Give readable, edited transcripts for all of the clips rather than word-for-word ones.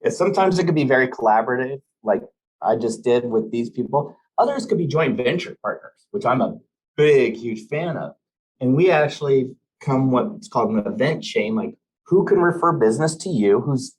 Sometimes it could be very collaborative, like I just did with these people. Others could be joint venture partners, which I'm a big, huge fan of. And we actually come what's called an event chain, like who can refer business to you, who's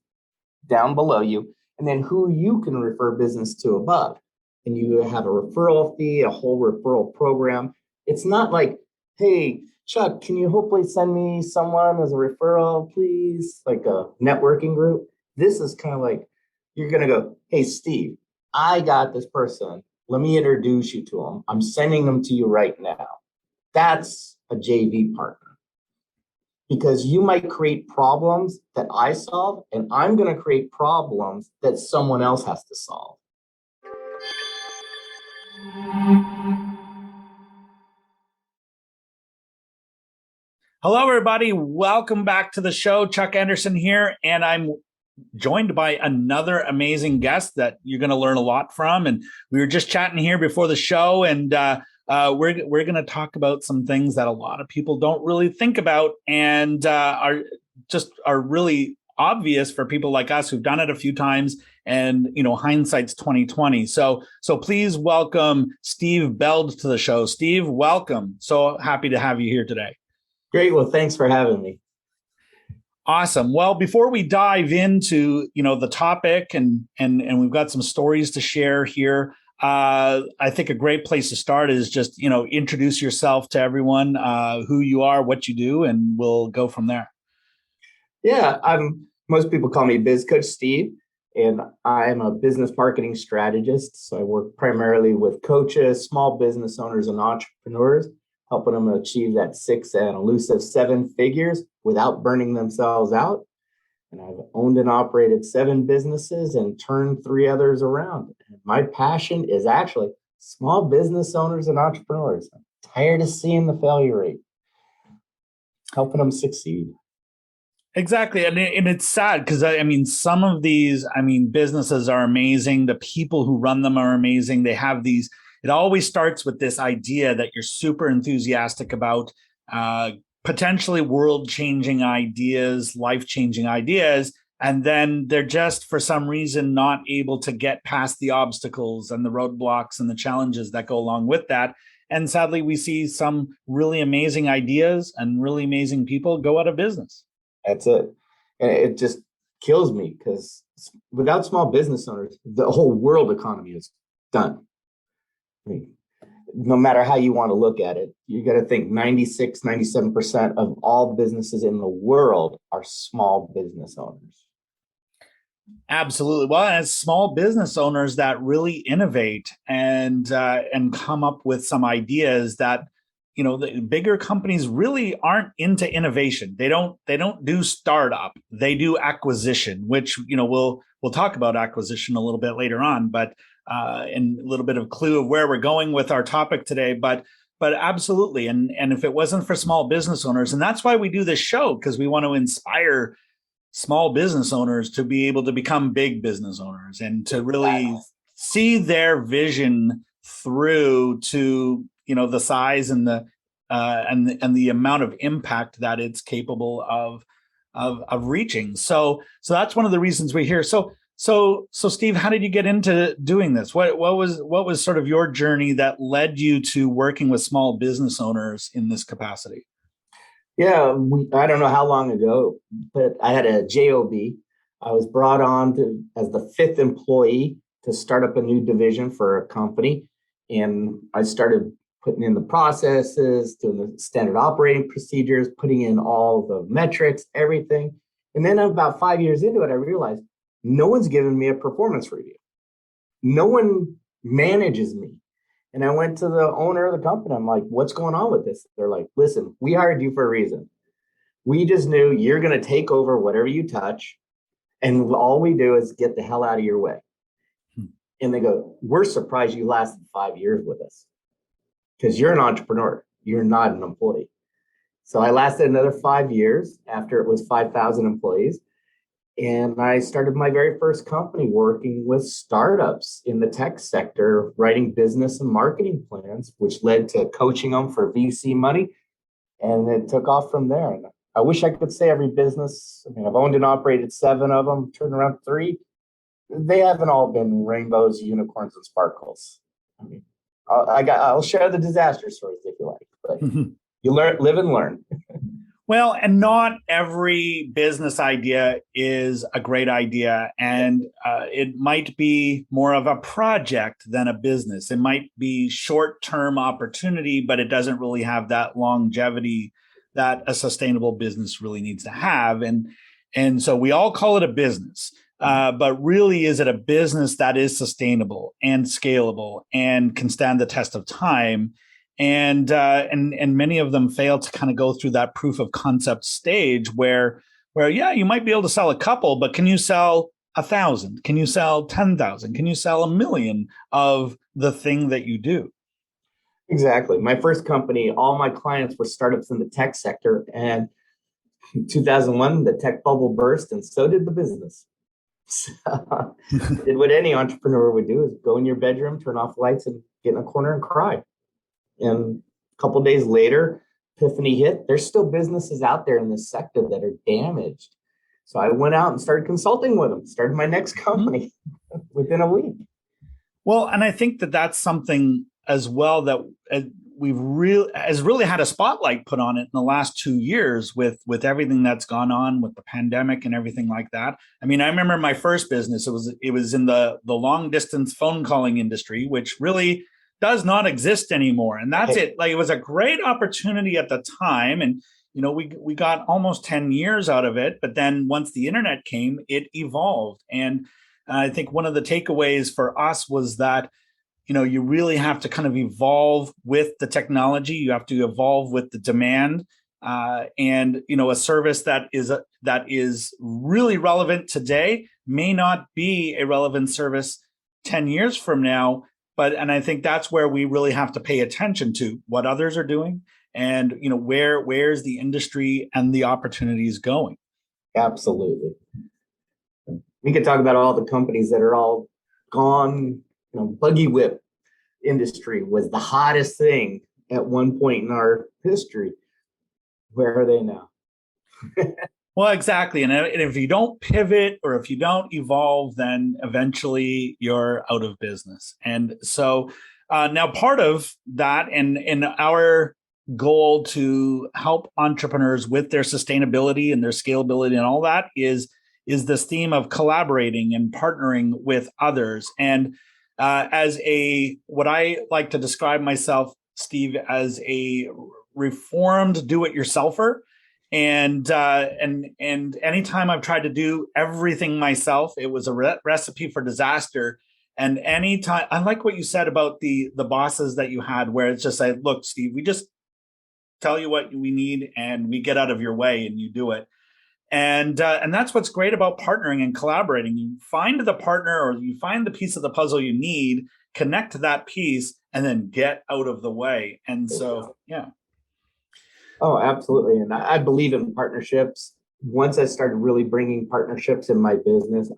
down below you, and then who you can refer business to above. And you have a referral fee, a whole referral program. It's not like, hey, Chuck, can you hopefully send me someone as a referral, please? Like a networking group. This is kind of like you're going to go, hey, Steve, I got this person. Let me introduce you to them. I'm sending them to you right now. That's a JV partner because you might create problems that I solve, and I'm going to create problems that someone else has to solve. Hello, everybody. Welcome back to the show. Chuck Anderson here, and I'm joined by another amazing guest that you're going to learn a lot from. And we were just chatting here before the show, and we're going to talk about some things that a lot of people don't really think about, and are really obvious for people like us who've done it a few times. And hindsight's 2020. So please welcome Steve Feld to the show. Steve, welcome. So happy to have you here today. Great. Well, thanks for having me. Awesome. Well, before we dive into the topic and we've got some stories to share here, I think a great place to start is just introduce yourself to everyone, who you are, what you do, and we'll go from there. Yeah, most people call me Biz Coach Steve, and I'm a business marketing strategist. So I work primarily with coaches, small business owners, and entrepreneurs, helping them achieve that 6 and elusive 7 figures without burning themselves out. And I've owned and operated 7 businesses and turned 3 others around. And my passion is actually small business owners and entrepreneurs. I'm tired of seeing the failure rate, helping them succeed. Exactly. And it's sad because some of these, businesses are amazing. The people who run them are amazing. They have these, it always starts with this idea that you're super enthusiastic about, potentially world-changing ideas, life-changing ideas, and then they're just, for some reason, not able to get past the obstacles and the roadblocks and the challenges that go along with that. And sadly, we see some really amazing ideas and really amazing people go out of business. That's it. And it just kills me because without small business owners, the whole world economy is done. I mean, no matter how you want to look at it, you got to think 96, 97% of all businesses in the world are small business owners. Absolutely. Well, and it's small business owners that really innovate and come up with some ideas that the bigger companies really aren't into innovation. They don't do startup. They do acquisition, which we'll talk about acquisition a little bit later on, but and a little bit of clue of where we're going with our topic today. But absolutely, and if it wasn't for small business owners, and that's why we do this show, because we want to inspire small business owners to be able to become big business owners and to really see their vision through to the size and the amount of impact that it's capable of reaching. So that's one of the reasons we're here. So Steve, how did you get into doing this? What was sort of your journey that led you to working with small business owners in this capacity? Yeah, I don't know how long ago, but I had a job. I was brought on as the 5th employee to start up a new division for a company. And I started putting in the processes, doing the standard operating procedures, putting in all the metrics, everything. And then about 5 years into it, I realized no one's given me a performance review. No one manages me. And I went to the owner of the company. I'm like, what's going on with this? They're like, listen, we hired you for a reason. We just knew you're going to take over whatever you touch. And all we do is get the hell out of your way. And they go, we're surprised you lasted 5 years with us because you're an entrepreneur. You're not an employee. So I lasted another 5 years after it was 5,000 employees. And I started my very first company working with startups in the tech sector, writing business and marketing plans, which led to coaching them for VC money. And it took off from there. And I wish I could say every business, I've owned and operated 7 of them, turned around 3. They haven't all been rainbows, unicorns, and sparkles. I mean, I'll share the disaster stories if you like, but you live and learn. Well, and not every business idea is a great idea. And it might be more of a project than a business. It might be short term opportunity, but it doesn't really have that longevity that a sustainable business really needs to have. And so we all call it a business. But really, is it a business that is sustainable and scalable and can stand the test of time? And many of them fail to kind of go through that proof of concept stage where yeah, you might be able to sell a couple, but can you sell 1,000? Can you sell 10,000? Can you sell 1,000,000 of the thing that you do? Exactly. My first company, all my clients were startups in the tech sector. And in 2001, the tech bubble burst, and so did the business. So, did what any entrepreneur would do is go in your bedroom, turn off lights, and get in a corner and cry. And a couple of days later, epiphany hit. There's still businesses out there in this sector that are damaged. So I went out and started consulting with them, started my next company within a week. Well, and I think that that's something as well that we've really had a spotlight put on it in the last 2 years with everything that's gone on with the pandemic and everything like that. I mean, I remember my first business. It was in the long distance phone calling industry, which really does not exist anymore. And that's it. Like, it was a great opportunity at the time, and we got almost 10 years out of it. But then once the internet came, it evolved. And I think one of the takeaways for us was that you really have to kind of evolve with the technology. You have to evolve with the demand, and a service that is really relevant today may not be a relevant service 10 years from now. And I think that's where we really have to pay attention to what others are doing, and where's the industry and the opportunities going. Absolutely. We could talk about all the companies that are all gone. Buggy whip industry was the hottest thing at one point in our history. Where are they now? Well, exactly. And if you don't pivot or if you don't evolve, then eventually you're out of business. And so now part of that and our goal to help entrepreneurs with their sustainability and their scalability and all that is this theme of collaborating and partnering with others. And as what I like to describe myself, Steve, as a reformed do-it-yourselfer. And anytime I've tried to do everything myself, it was a recipe for disaster. And anytime, I like what you said about the bosses that you had, where it's just like, look, Steve, we just tell you what we need and we get out of your way and you do it. And that's what's great about partnering and collaborating. You find the partner or you find the piece of the puzzle you need, connect to that piece, and then get out of the way. And so, yeah. Oh, absolutely. And I believe in partnerships. Once I started really bringing partnerships in my business,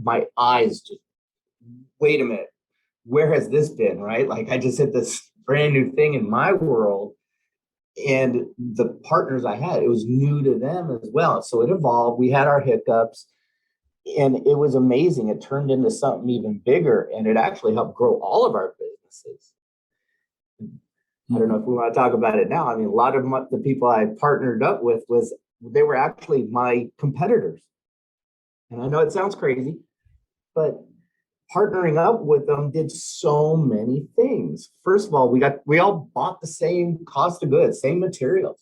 my eyes just, wait a minute, where has this been, right? Like, I just hit this brand new thing in my world. And the partners I had, it was new to them as well. So it evolved. We had our hiccups, and it was amazing. It turned into something even bigger, and it actually helped grow all of our businesses. I don't know if we want to talk about it now. I mean, a lot of the people I partnered up with they were actually my competitors. And I know it sounds crazy, but partnering up with them did so many things. First of all, we all bought the same cost of goods, same materials.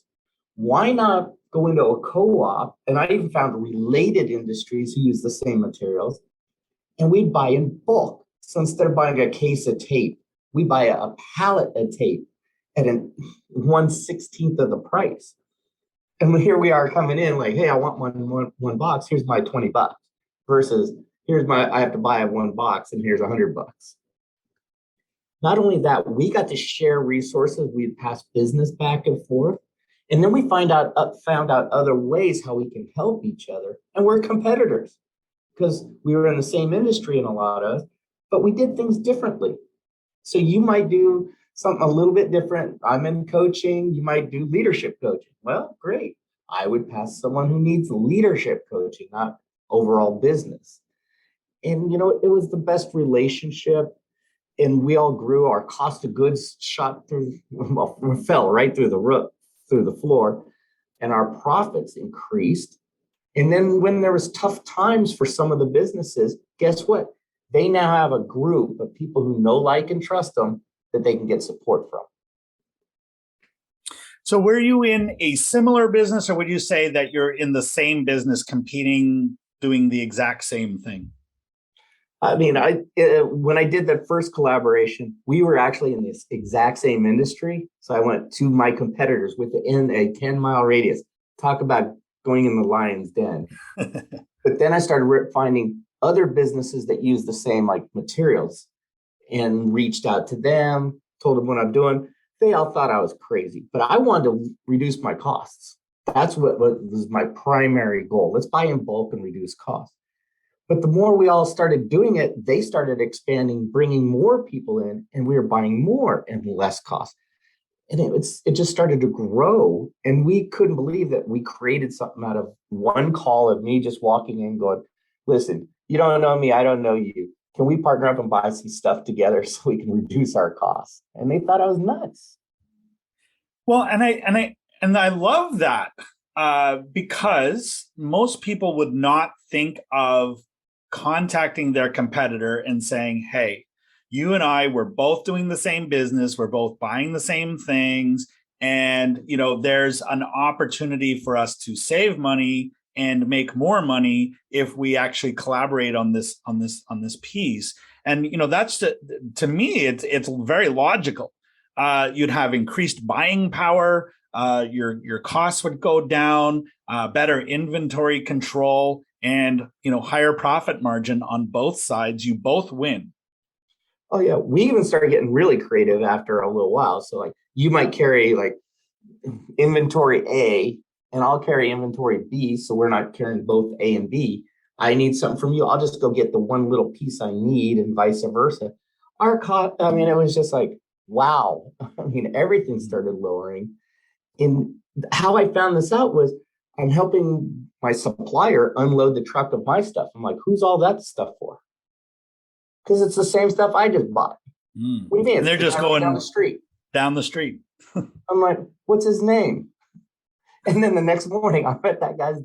Why not go into a co-op? And I even found related industries who use the same materials, and we buy in bulk. So instead of buying a case of tape, we buy a pallet of tape at 1/16 of the price. And here we are coming in like, hey, I want one box. Here's my $20 versus I have to buy one box and here's $100. Not only that, we got to share resources. We'd pass business back and forth. And then we found out other ways how we can help each other. And we're competitors because we were in the same industry in a lot of, but we did things differently. So you might do something a little bit different. I'm in coaching. You might do leadership coaching. Well, great. I would pass someone who needs leadership coaching, not overall business. And it was the best relationship, and we all grew. Our cost of goods shot through, well, fell right through the roof, through the floor, and our profits increased. And then when there was tough times for some of the businesses, guess what? They now have a group of people who know, like, and trust them that they can get support from. So were you in a similar business, or would you say that you're in the same business competing, doing the exact same thing? I mean, when I did that first collaboration, we were actually in this exact same industry. So I went to my competitors within a 10-mile radius. Talk about going in the lion's den. But then I started finding other businesses that use the same like materials, and reached out to them, told them what I'm doing. They all thought I was crazy, but I wanted to reduce my costs. That's what was my primary goal. Let's buy in bulk and reduce costs. But the more we all started doing it, they started expanding, bringing more people in, and we were buying more and less cost. And it just started to grow. And we couldn't believe that we created something out of one call of me just walking in going, listen, you don't know me, I don't know you. Can we partner up and buy some stuff together so we can reduce our costs? And they thought I was nuts. Well, and I love that because most people would not think of contacting their competitor and saying, hey, you and I, we're both doing the same business, we're both buying the same things, and there's an opportunity for us to save money and make more money if we actually collaborate on this piece. And that's to me, it's very logical. You'd have increased buying power. Your costs would go down, better inventory control, and higher profit margin on both sides. You both win. Oh yeah, we even started getting really creative after a little while. So like you might carry like inventory A, and I'll carry inventory B, so we're not carrying both A and B. I need something from you, I'll just go get the one little piece I need, and vice versa. Our cost, I mean, it was just like, wow. I mean, everything started lowering. And how I found this out was I'm helping my supplier unload the truck of my stuff. I'm like, who's all that stuff for? Because it's the same stuff I just bought. Mm. What do you mean? And they're just going down the street. Down the street. I'm like, what's his name? And then the next morning, I bet that guy's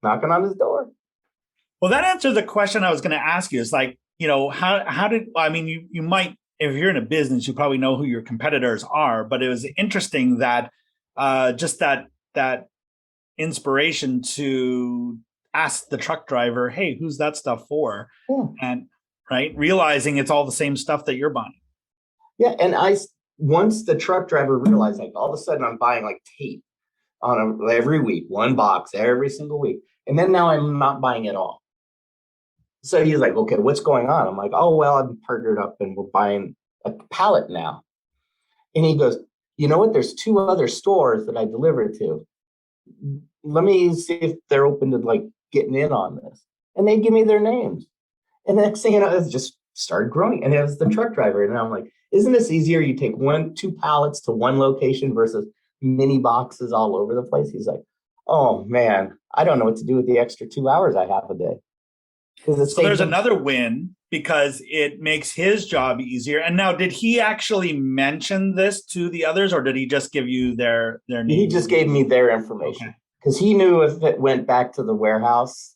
knocking on his door. Well, that answers the question I was going to ask you. It's like, how did, I mean, you might, if you're in a business, you probably know who your competitors are, but it was interesting that just that inspiration to ask the truck driver, hey, who's that stuff for? Yeah. And right, realizing it's all the same stuff that you're buying. Yeah, and once the truck driver realized, like, all of a sudden I'm buying like tape every week, one box every single week, and then now I'm not buying at all. So he's like, okay, what's going on? I'm like, oh, well, I'm partnered up and we're buying a pallet now. And he goes, you know what? There's 2 other stores that I deliver to. Let me see if they're open to like getting in on this. And they give me their names. And the next thing you know, it just started growing. And it was the truck driver. And I'm like, isn't this easier? You take 2 pallets to one location versus mini boxes all over the place. He's like, oh man, I don't know what to do with the extra 2 hours I have a day. So there's another win because it makes his job easier. And now, did he actually mention this to the others, or did he just give you their name? He just gave me their information because he knew if it went back to the warehouse,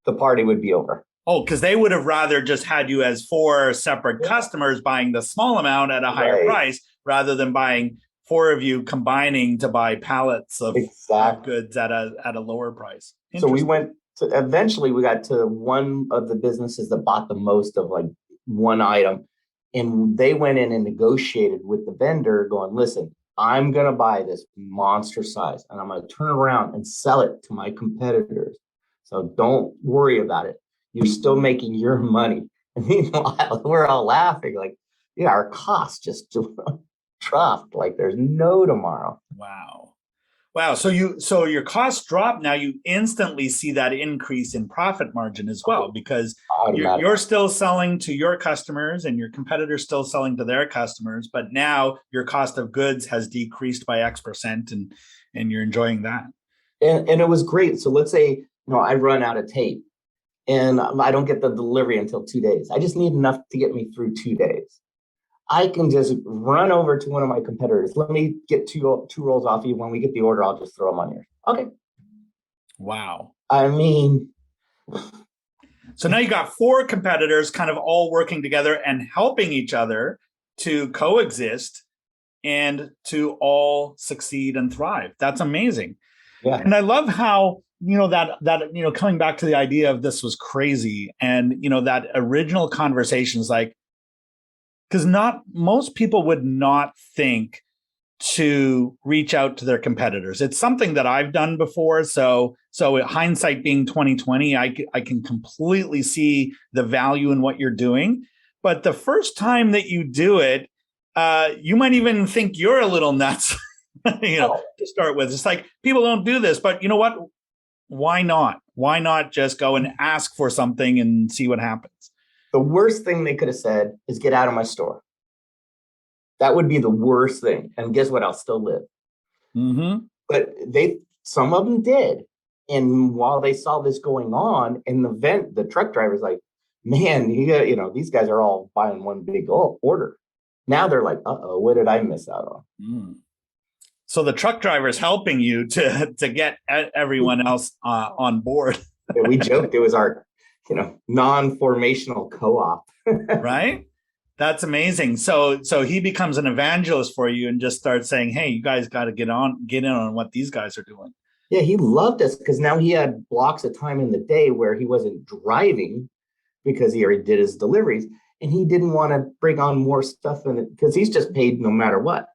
the party would be over. Oh, because they would have rather just had you as 4 separate customers buying the small amount at a higher price rather than buying 4 of you combining to buy pallets of goods at a lower price. So we went. So eventually we got to one of the businesses that bought the most of like one item, and they went in and negotiated with the vendor going, listen, I'm going to buy this monster size and I'm going to turn around and sell it to my competitors. So don't worry about it. You're still making your money. And meanwhile, we're all laughing like, yeah, our costs just dropped like there's no tomorrow. Wow. So your costs drop. Now you instantly see that increase in profit margin as well, because you're still selling to your customers and your competitors still selling to their customers. But now your cost of goods has decreased by X% and you're enjoying that. And it was great. So let's say, I run out of tape and I don't get the delivery until 2 days. I just need enough to get me through 2 days. I can just run over to one of my competitors. Let me get two rolls off you. When we get the order, I'll just throw them on yours. Okay. Wow. I mean, so now you got four competitors kind of all working together and helping each other to coexist and to all succeed and thrive. That's amazing. yeah. And I love how, that coming back to the idea of this was crazy, and that original conversations, like, because not most people would not think to reach out to their competitors. It's something that I've done before. So hindsight being 2020, I can completely see the value in what you're doing. But the first time that you do it, you might even think you're a little nuts, to start with. It's like, people don't do this, but you know what? Why not? Why not just go and ask for something and see what happens? The worst thing they could have said is get out of my store. That would be the worst thing. And guess what? I'll still live. Mm-hmm. But some of them did. And while they saw this going on in the event, the truck driver's like, man, these guys are all buying one big order. Now they're like, uh-oh, what did I miss out on? Mm. So the truck driver is helping you to get everyone else on board. We joked it was our, non-formational co-op. Right? That's amazing. So he becomes an evangelist for you and just starts saying, hey, you guys got to get in on what these guys are doing. Yeah, he loved us because now he had blocks of time in the day where he wasn't driving because he already did his deliveries, and he didn't want to bring on more stuff in it because he's just paid no matter what.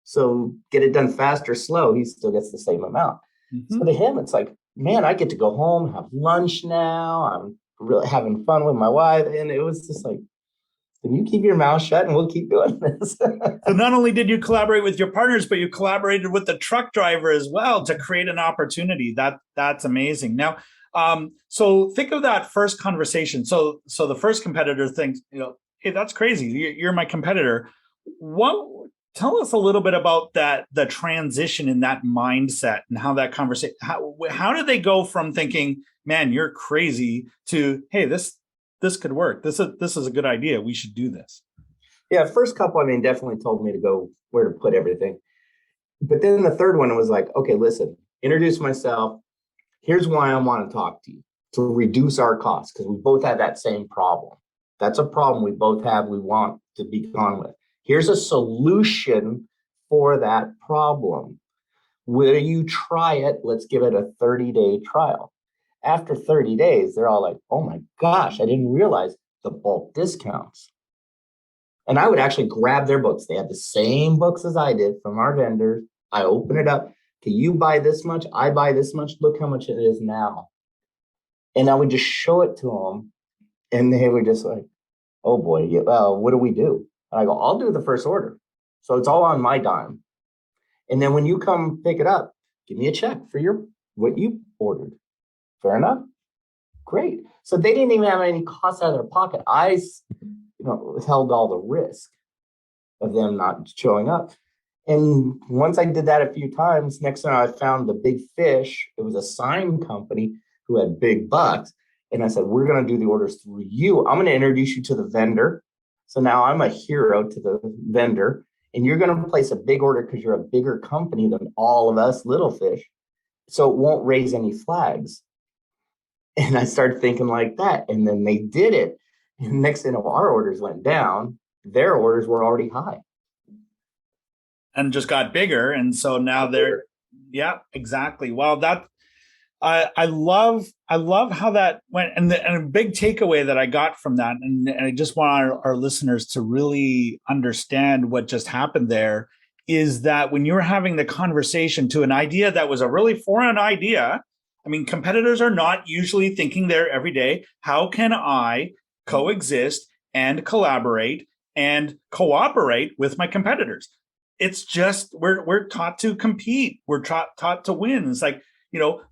So get it done fast or slow, he still gets the same amount. Mm-hmm. So to him, it's like, man, I get to go home, have lunch now. I'm really having fun with my wife. And it was just like, then you keep your mouth shut and we'll keep doing this. So not only did you collaborate with your partners, but you collaborated with the truck driver as well to create an opportunity. That's amazing. Now, so think of that first conversation. So the first competitor thinks, hey, that's crazy. You're my competitor. Tell us a little bit about the transition in that mindset and how that conversation, how did they go from thinking, man, you're crazy, to, hey, this could work. This is a good idea. We should do this. Yeah, first couple, definitely told me to go where to put everything. But then the third one was like, okay, listen, introduce myself. Here's why I want to talk to you, to reduce our costs, because we both have that same problem. That's a problem we both have. We want to be gone with. Here's a solution for that problem. Will you try it? Let's give it a 30-day trial. After 30 days, they're all like, oh my gosh, I didn't realize the bulk discounts. And I would actually grab their books. They had the same books as I did from our vendors. I open it up. Okay, you buy this much, I buy this much. Look how much it is now. And I would just show it to them. And they were just like, oh boy, what do we do? And I go, I'll do the first order. So it's all on my dime. And then when you come pick it up, give me a check for what you ordered. Fair enough? Great. So they didn't even have any costs out of their pocket. I held all the risk of them not showing up. And once I did that a few times, next time I found the big fish. It was a sign company who had big bucks. And I said, we're going to do the orders through you. I'm going to introduce you to the vendor. So now I'm a hero to the vendor. And you're going to place a big order because you're a bigger company than all of us little fish. So it won't raise any flags. And I started thinking like that. And then they did it. And next thing you know, our orders went down. Their orders were already high. And just got bigger. And so now they're, yeah, exactly. Well, I love how that went. And a big takeaway that I got from that, and I just want our listeners to really understand what just happened there, is that when you're having the conversation to an idea that was a really foreign idea, competitors are not usually thinking there every day, how can I coexist and collaborate and cooperate with my competitors? It's just, we're taught to compete. We're taught to win. It's like,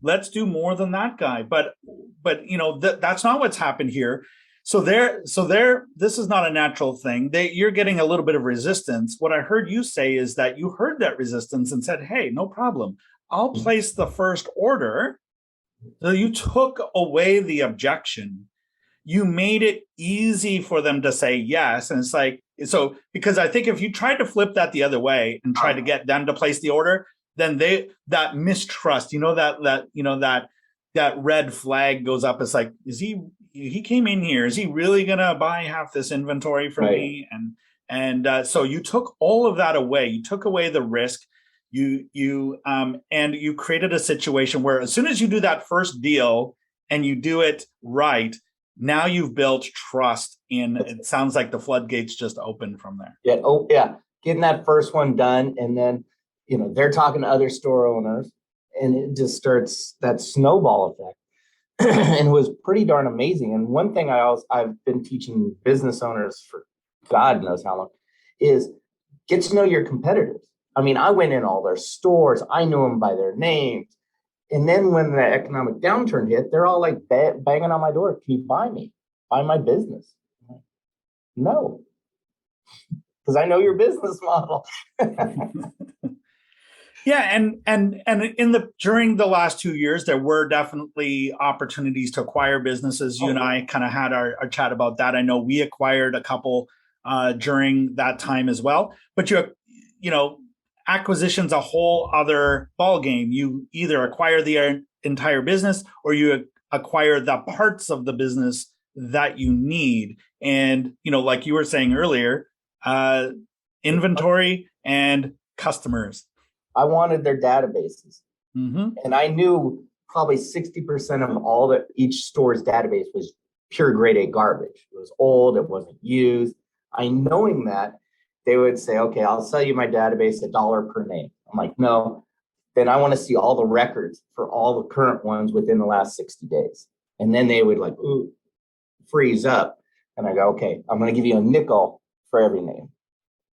let's do more than that guy. But that's not what's happened here. So this is not a natural thing. You're getting a little bit of resistance. What I heard you say is that you heard that resistance and said, hey, no problem. I'll place the first order So you took away the objection. You made it easy for them to say yes. And it's like, so because I think if you tried to flip that the other way and try to get them to place the order, then that mistrust, that red flag goes up. It's like, he came in here, is he really gonna buy half this inventory from Right. me? And so you took all of that away. You took away the risk. And you created a situation where as soon as you do that first deal and you do it right, now you've built trust in. It sounds like the floodgates just opened from there. Yeah. Oh, yeah. Getting that first one done, and then they're talking to other store owners, and it just starts that snowball effect. And it was pretty darn amazing. And one thing I've been teaching business owners for God knows how long is get to know your competitors. I mean, I went in all their stores. I knew them by their names. And then when the economic downturn hit, they're all like banging on my door. Can you buy me? Buy my business? Like, no, because I know your business model. Yeah, and during the last 2 years, there were definitely opportunities to acquire businesses. You and I kind of had our chat about that. I know we acquired a couple during that time as well. But acquisition's a whole other ballgame. You either acquire the entire business or you acquire the parts of the business that you need. And like you were saying earlier, inventory and customers. I wanted their databases. Mm-hmm. And I knew probably 60% of all that each store's database was pure grade A garbage. It was old, it wasn't used. Knowing that, they would say, okay, I'll sell you my database $1 per name. I'm like, no, then I want to see all the records for all the current ones within the last 60 days. And then they would like, ooh, freeze up. And I go, okay, I'm going to give you a nickel for every name.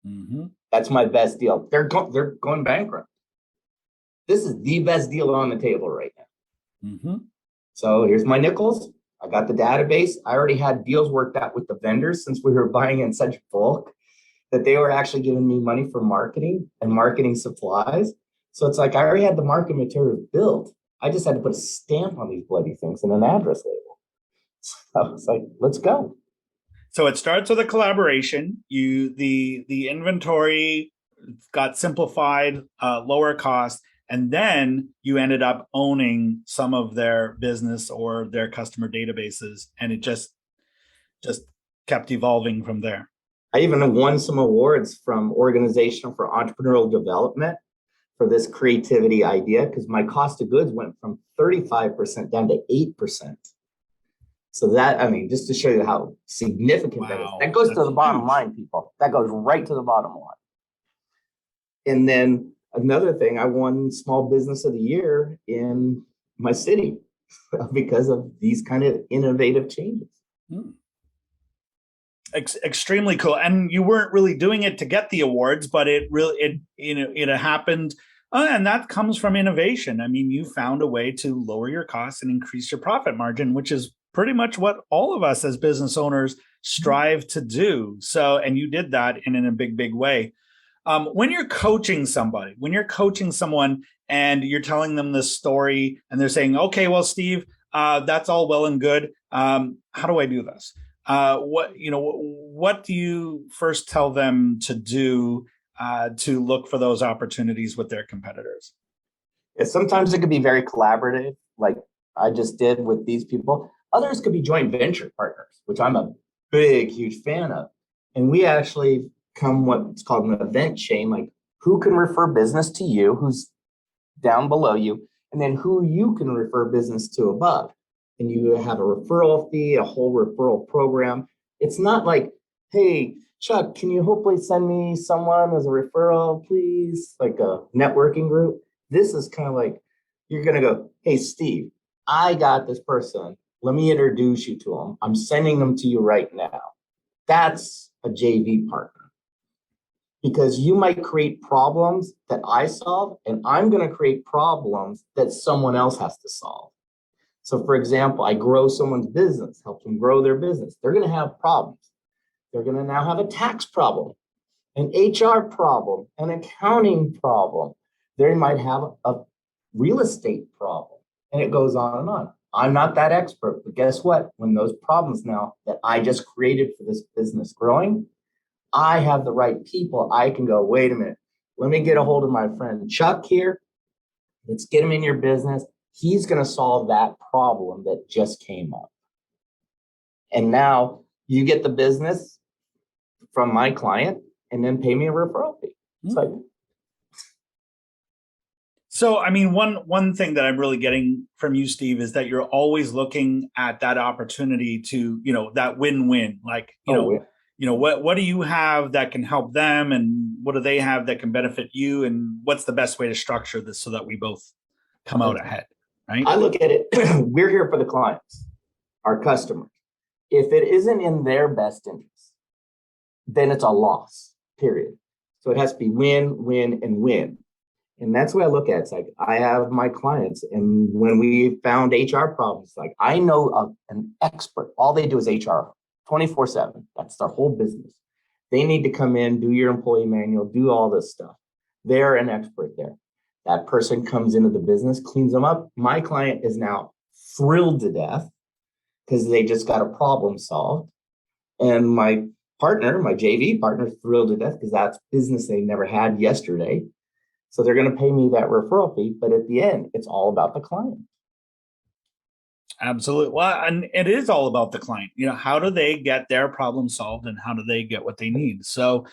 Mm-hmm. That's my best deal. They're going bankrupt. This is the best deal on the table right now. Mm-hmm. So here's my nickels. I got the database. I already had deals worked out with the vendors since we were buying in such bulk that they were actually giving me money for marketing and marketing supplies. So it's like I already had the marketing materials built. I just had to put a stamp on these bloody things and an address label. So I was like, let's go. So it starts with a collaboration. The inventory got simplified, lower cost, and then you ended up owning some of their business or their customer databases, and it just kept evolving from there. I even won some awards from Organization for Entrepreneurial Development for this creativity idea because my cost of goods went from 35% down to 8%. So that, I mean, just to show you how significant that is. That goes to the bottom line, people. That goes right to the bottom line. And then another thing, I won Small Business of the Year in my city because of these kind of innovative changes. Extremely cool. And you weren't really doing it to get the awards, but it happened. And that comes from innovation. I mean, you found a way to lower your costs and increase your profit margin, which is pretty much what all of us as business owners strive to do. So, and you did that in a big, big way. When you're coaching someone and you're telling them this story and they're saying, okay, well, Steve, that's all well and good. How do I do this? What do you first tell them to do to look for those opportunities with their competitors? Yeah, sometimes it could be very collaborative, like I just did with these people. Others could be joint venture partners, which I'm a big, huge fan of. And we actually come what's called an event chain, like who can refer business to you, who's down below you, and then who you can refer business to above. And you have a referral fee, a whole referral program. It's not like, hey, Chuck, can you hopefully send me someone as a referral, please? Like a networking group. This is kind of like, you're going to go, hey, Steve, I got this person. Let me introduce you to them. I'm sending them to you right now. That's a JV partner. Because you might create problems that I solve, and I'm going to create problems that someone else has to solve. So, for example, I grow someone's business, help them grow their business. They're going to have problems. They're going to now have a tax problem, an HR problem, an accounting problem. They might have a real estate problem. And it goes on and on. I'm not that expert, but guess what? When those problems now that I just created for this business growing, I have the right people. I can go, wait a minute, let me get a hold of my friend Chuck here. Let's get him in your business. He's going to solve that problem that just came up. And now you get the business from my client and then pay me a referral fee. It's like, so, I mean, one thing that I'm really getting from you, Steve, is that you're always looking at that opportunity to, that win-win. Like, what do you have that can help them, and what do they have that can benefit you, and what's the best way to structure this so that we both come out ahead, right? I look at it, we're here for the clients, our customers. If it isn't in their best interest, then it's a loss, period. So it has to be win, win, and win. And that's what I look at. It's like, I have my clients, and when we found HR problems, like, I know an expert. All they do is HR 24/7. That's their whole business. They need to come in, do your employee manual, do all this stuff. They're an expert there. That person comes into the business, cleans them up. My client is now thrilled to death because they just got a problem solved. And my partner, my JV partner, is thrilled to death because that's business they never had yesterday. So they're going to pay me that referral fee, but at the end, it's all about the client. Absolutely. Well, and it is all about the client. How do they get their problem solved, and how do they get what they need? So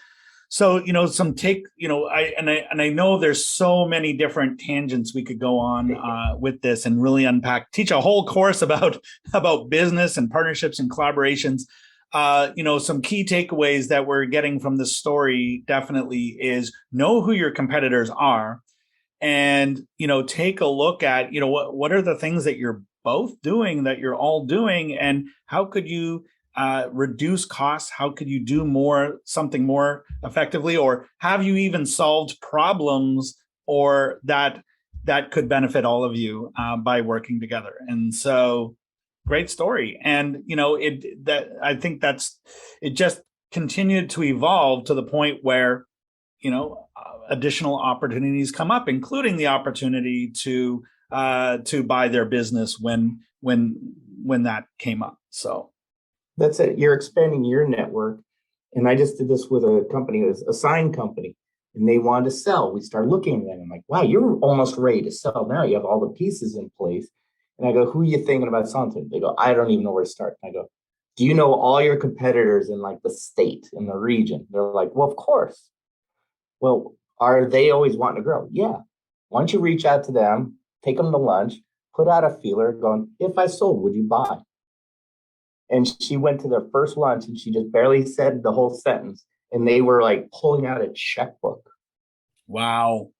some take. I know there's so many different tangents we could go on with this and really teach a whole course about business and partnerships and collaborations. Some key takeaways that we're getting from this story definitely is know who your competitors are, and, take a look at, what are the things that you're both doing, that you're all doing, and how could you reduce costs? How could you do something more effectively, or have you even solved problems or that could benefit all of you by working together? And so, great story. And, I think it just continued to evolve to the point where, additional opportunities come up, including the opportunity to buy their business when that came up. So that's it. You're expanding your network. And I just did this with a company, it was a sign company, and they wanted to sell. We started looking at them. I'm like, wow, you're almost ready to sell now. You have all the pieces in place. And I go, who are you thinking about selling to? They go, I don't even know where to start. And I go, do you know all your competitors in like the state, in the region? They're like, well, of course. Well, are they always wanting to grow? Yeah. Why don't you reach out to them, take them to lunch, put out a feeler going, if I sold, would you buy? And she went to their first lunch and she just barely said the whole sentence. And they were like pulling out a checkbook. Wow.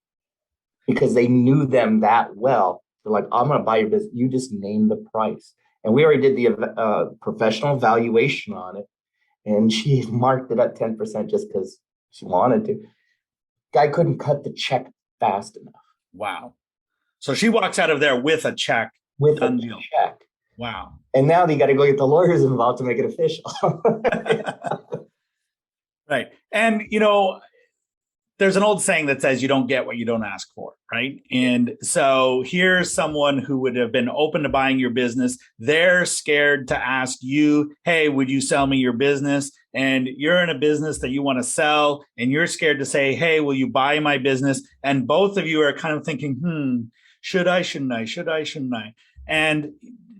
Because they knew them that well. They're like, I'm going to buy your business. You just name the price. And we already did the professional valuation on it. And she marked it up 10% just because she wanted to. Guy couldn't cut the check fast enough. Wow. So she walks out of there with a check. With a check. Wow. And now they got to go get the lawyers involved to make it official. Right. And, there's an old saying that says you don't get what you don't ask for, right? And so here's someone who would have been open to buying your business. They're scared to ask you, hey, would you sell me your business? And you're in a business that you want to sell, and you're scared to say, hey, will you buy my business? And both of you are kind of thinking, should I, shouldn't I, should I, shouldn't I? And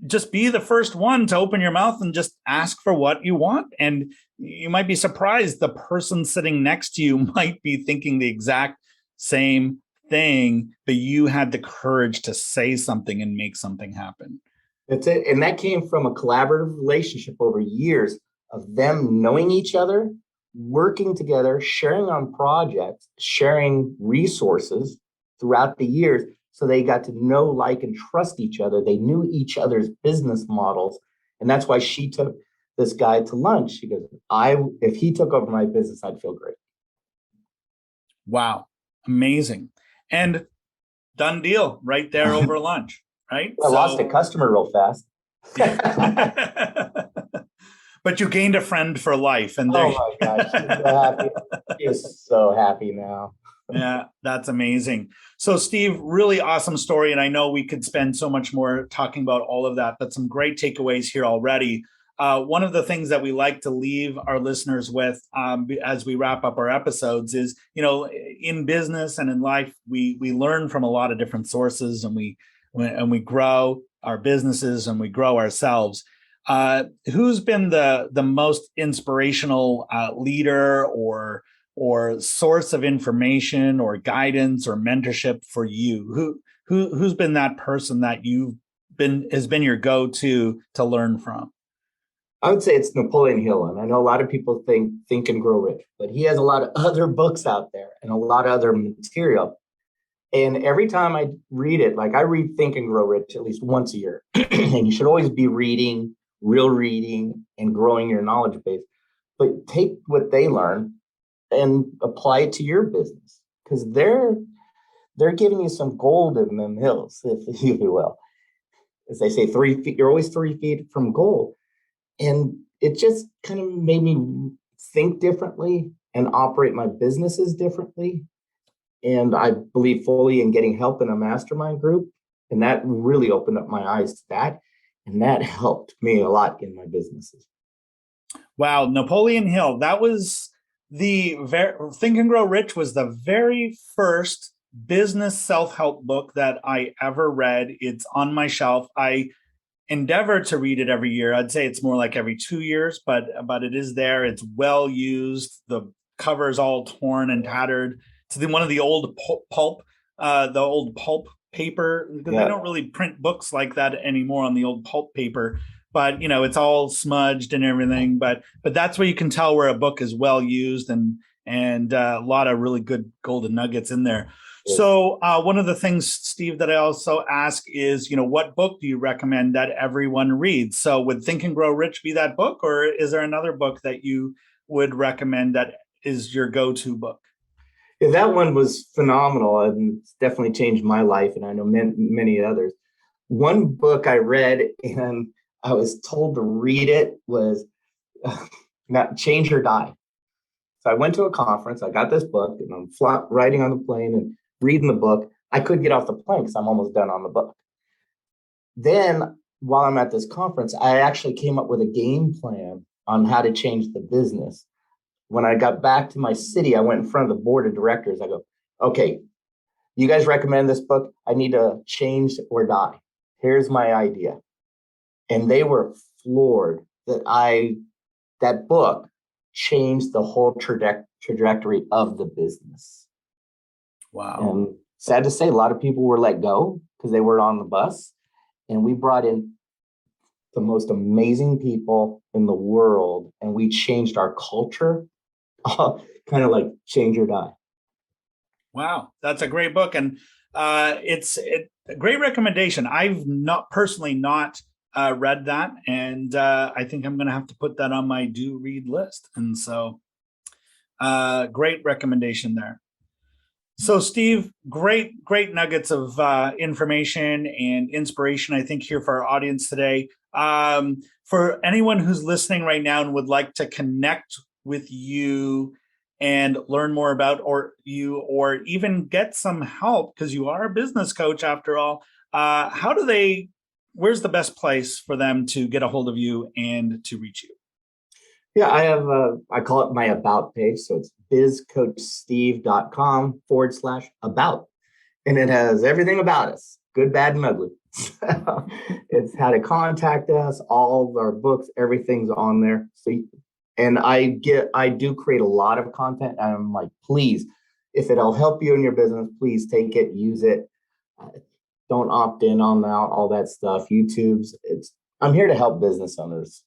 just be the first one to open your mouth and just ask for what you want. And you might be surprised the person sitting next to you might be thinking the exact same thing, but you had the courage to say something and make something happen. That's it. And that came from a collaborative relationship over years of them knowing each other, working together, sharing on projects, sharing resources throughout the years. So they got to know, like, and trust each other. They knew each other's business models. And that's why she took this guy to lunch. She goes, if he took over my business, I'd feel great. Wow. Amazing. And done deal right there over lunch, right? I lost a customer real fast. But you gained a friend for life. And oh my gosh, she's so happy. She is so happy now. Yeah, that's amazing. So, Steve, really awesome story. And I know we could spend so much more talking about all of that, but some great takeaways here already. One of the things that we like to leave our listeners with as we wrap up our episodes is, in business and in life, we learn from a lot of different sources, and we grow our businesses and we grow ourselves. Who's been the most inspirational leader or source of information or guidance or mentorship for you? Who's been that person that has been your go-to to learn from? I would say it's Napoleon Hill. And I know a lot of people think and grow rich, but he has a lot of other books out there and a lot of other material. And every time I read it, like I read Think and Grow Rich at least once a year. And you should always be reading, real reading, and growing your knowledge base. But take what they learn and apply it to your business, because they're giving you some gold in them hills, if you will. As they say, 3 feet, you're always 3 feet from gold. And it just kind of made me think differently and operate my businesses differently. And I believe fully in getting help in a mastermind group. And that really opened up my eyes to that. And that helped me a lot in my businesses. Wow, Napoleon Hill. That was Think and Grow Rich was the very first business self-help book that I ever read. It's on my shelf. I endeavor to read it every year. I'd say it's more like every 2 years, but it is there. It's well used. The cover is all torn and tattered. It's one of the old pulp paper, because they don't really print books like that anymore on the old pulp paper. But it's all smudged and everything. But that's where you can tell where a book is well used, and a lot of really good golden nuggets in there. So one of the things, Steve, that I also ask is, what book do you recommend that everyone reads? So would Think and Grow Rich be that book, or is there another book that you would recommend that is your go-to book? Yeah, that one was phenomenal, and it's definitely changed my life, and I know many others. One book I read and I was told to read it was not Change or Die. So I went to a conference, I got this book, and I'm riding on the plane and reading the book. I couldn't get off the plane because I'm almost done on the book. Then while I'm at this conference, I actually came up with a game plan on how to change the business. When I got back to my city, I went in front of the board of directors. I go, okay, you guys recommend this book. I need to change or die. Here's my idea. And they were floored that book changed the whole trajectory of the business. Wow. And sad to say, a lot of people were let go because they were on the bus. And we brought in the most amazing people in the world, and we changed our culture, kind of like Change or Die. Wow, that's a great book, and it's a great recommendation. I've not personally read that, and I think I'm going to have to put that on my do read list. And so, great recommendation there. So, Steve, great nuggets of information and inspiration, I think, here for our audience today. For anyone who's listening right now and would like to connect with you and learn more about or even get some help, because you are a business coach after all, where's the best place for them to get a hold of you and to reach you? Yeah, I call it my about page. So it's bizcoachsteve.com/about. And it has everything about us, good, bad, and ugly. It's how to contact us, all of our books, everything's on there. And I do create a lot of content. And I'm like, please, if it'll help you in your business, please take it, use it. Don't opt in on out, all that stuff. I'm here to help business owners.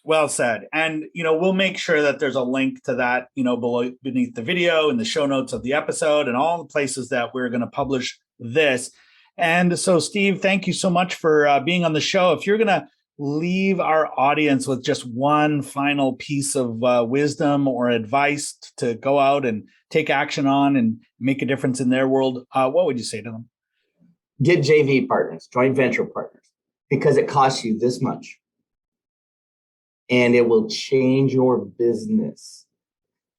Well said. And, we'll make sure that there's a link to that, beneath the video in the show notes of the episode and all the places that we're going to publish this. And so, Steve, thank you so much for being on the show. If you're going to leave our audience with just one final piece of wisdom or advice to go out and take action on and make a difference in their world, what would you say to them? Get JV partners, joint venture partners, because it costs you this much. And it will change your business.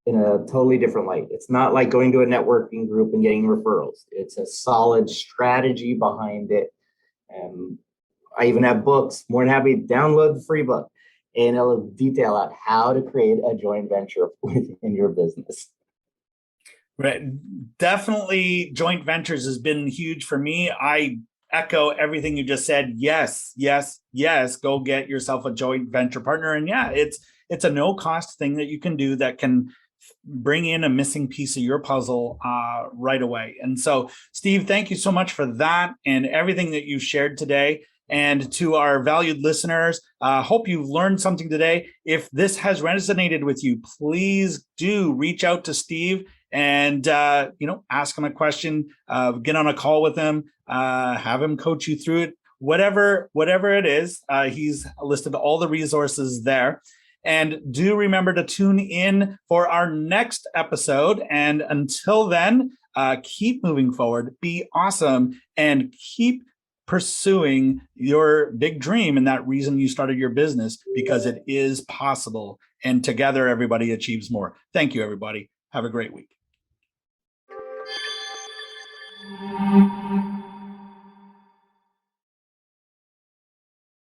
in a totally different light. It's not like going to a networking group and getting referrals. It's a solid strategy behind it. And I even have books. More than happy to download the free book, and it'll detail out how to create a joint venture within your business. Right. Definitely joint ventures has been huge for me. I echo everything you just said. Yes, yes, yes. Go get yourself a joint venture partner. And yeah, it's a no cost thing that you can do that can bring in a missing piece of your puzzle right away. And so, Steve, thank you so much for that and everything that you shared today. And to our valued listeners, hope you've learned something today. If this has resonated with you, please do reach out to Steve and ask him a question, get on a call with him, have him coach you through it. Whatever it is, he's listed all the resources there. And do remember to tune in for our next episode. And until then, keep moving forward, be awesome, and keep pursuing your big dream and that reason you started your business, because it is possible. And together, everybody achieves more. Thank you, everybody. Have a great week.